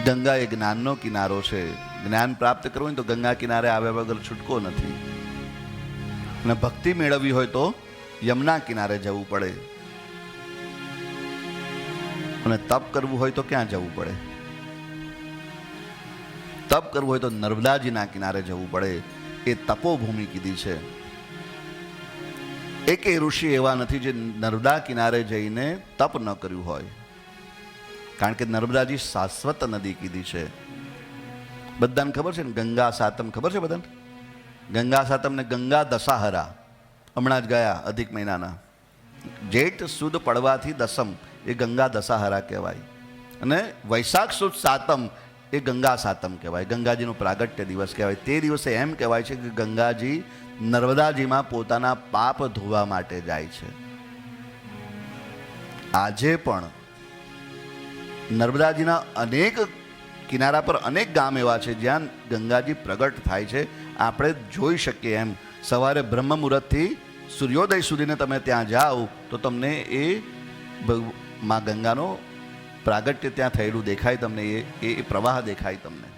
ગંગા એ જ્ઞાનનો કિનારો છે. જ્ઞાન પ્રાપ્ત કરવું હોય તો ગંગા કિનારે આવ્યા વગર છૂટકો નથી. અને ભક્તિ મેળવવી હોય તો યમુના કિનારે જવું પડે. અને તપ કરવું હોય તો ક્યાં જવું પડે? તપ કરવું હોય તો નર્મદાજીના કિનારે જવું પડે. એ તપોભૂમિ કીધી છે. એકે ઋષિ એવા નથી જે નર્મદા કિનારે જઈને તપ ન કર્યું હોય. કારણ કે નર્મદાજી શાશ્વત નદી કીધી છે. બધાને ખબર છે ને ગંગા સાતમ ખબર છે બધાને? ગંગા સાતમ ને ગંગા દશાહરા હમણાં જ ગયા અધિક મહિનાના. જેઠ સુદ પડવાથી દસમ એ ગંગા દશાહરા કહેવાય. અને વૈશાખ સુદ સાતમ એ ગંગા સાતમ કહેવાય. ગંગાજીનો પ્રાગટ્ય દિવસ કહેવાય. તે દિવસે એમ કહેવાય છે કે ગંગાજી નર્મદાજીમાં પોતાના પાપ ધોવા માટે જાય છે. આજે પણ નર્મદાજીના અનેક કિનારા પર અનેક ગામ એવા છે જ્યાં ગંગાજી પ્રગટ થાય છે. આપણે જોઈ શકીએ એમ. સવારે બ્રહ્મ મુહૂર્તથી સૂર્યોદય સુધીને તમે ત્યાં જાઓ તો તમને એ માં ગંગાનો પ્રાગટ્ય ત્યાં થયેલું દેખાય. તમને એ પ્રવાહ દેખાય તમને.